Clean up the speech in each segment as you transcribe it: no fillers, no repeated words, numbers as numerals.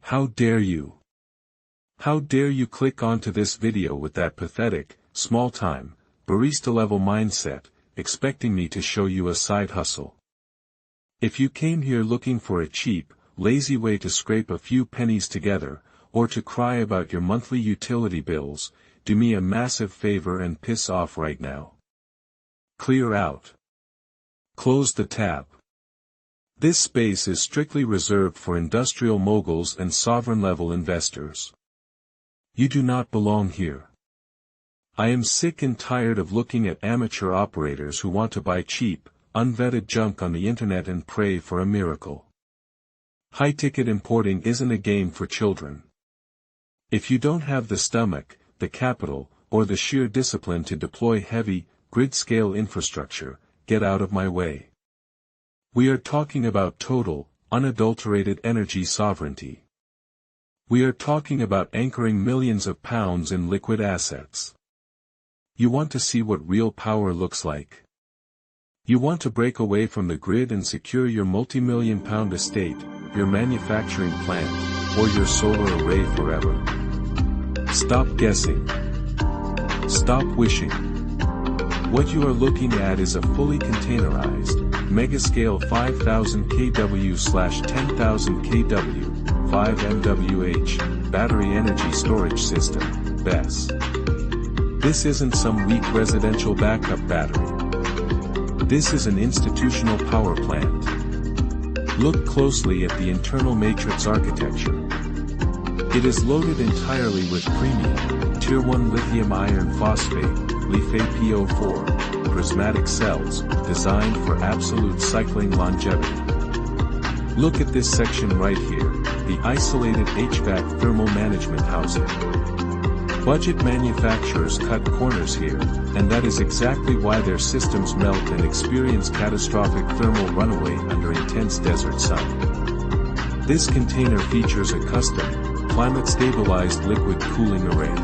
How dare you? How dare you click onto this video with that pathetic, small-time, barista-level mindset, expecting me to show you a side hustle? If you came here looking for a cheap, lazy way to scrape a few pennies together, or to cry about your monthly utility bills, do me a massive favor and piss off right now. Clear out. Close the tab. This space is strictly reserved for industrial moguls and sovereign-level investors. You do not belong here. I am sick and tired of looking at amateur operators who want to buy cheap, unvetted junk on the internet and pray for a miracle. High-ticket importing isn't a game for children. If you don't have the stomach, the capital, or the sheer discipline to deploy heavy, grid-scale infrastructure, get out of my way. We are talking about total, unadulterated energy sovereignty. We are talking about anchoring millions of pounds in liquid assets. You want to see what real power looks like? You want to break away from the grid and secure your multi-million-pound estate, your manufacturing plant, or your solar array forever. Stop guessing. Stop wishing. What you are looking at is a fully containerized, Megascale 5000 kW/10,000 kW, 5 MWh, battery energy storage system, BESS. This isn't some weak residential backup battery. This is an institutional power plant. Look closely at the internal matrix architecture. It is loaded entirely with premium, Tier 1 lithium iron phosphate, LiFePO4, prismatic cells, designed for absolute cycling longevity. Look at this section right here, the isolated HVAC thermal management housing. Budget manufacturers cut corners here, and that is exactly why their systems melt and experience catastrophic thermal runaway under intense desert sun. This container features a custom, climate-stabilized liquid cooling array.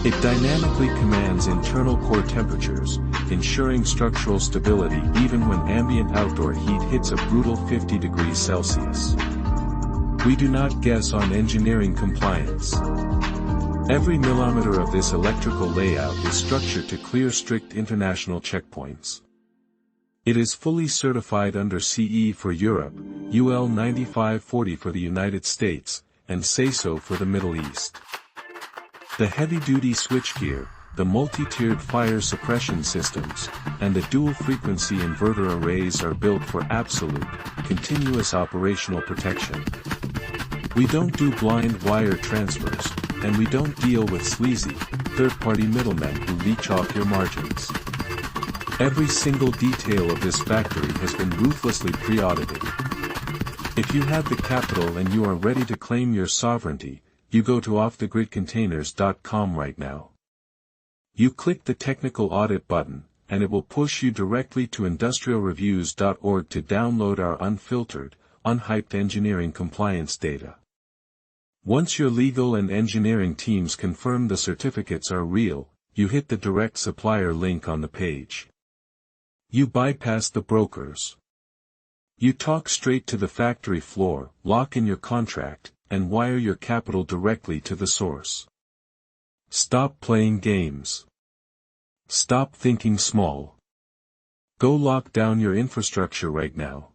It dynamically commands internal core temperatures, ensuring structural stability even when ambient outdoor heat hits a brutal 50 degrees Celsius. We do not guess on engineering compliance. Every millimeter of this electrical layout is structured to clear strict international checkpoints. It is fully certified under CE for Europe, UL 9540 for the United States, and SASO for the Middle East. The heavy-duty switchgear, the multi-tiered fire suppression systems, and the dual-frequency inverter arrays are built for absolute, continuous operational protection. We don't do blind wire transfers, and we don't deal with sleazy, third-party middlemen who leech off your margins. Every single detail of this factory has been ruthlessly pre-audited. If you have the capital and you are ready to claim your sovereignty, you go to offthegridcontainers.com right now. You click the technical audit button, and it will push you directly to industrialreviews.org to download our unfiltered, unhyped engineering compliance data. Once your legal and engineering teams confirm the certificates are real, you hit the direct supplier link on the page. You bypass the brokers. You talk straight to the factory floor, lock in your contract, and wire your capital directly to the source. Stop playing games. Stop thinking small. Go lock down your infrastructure right now.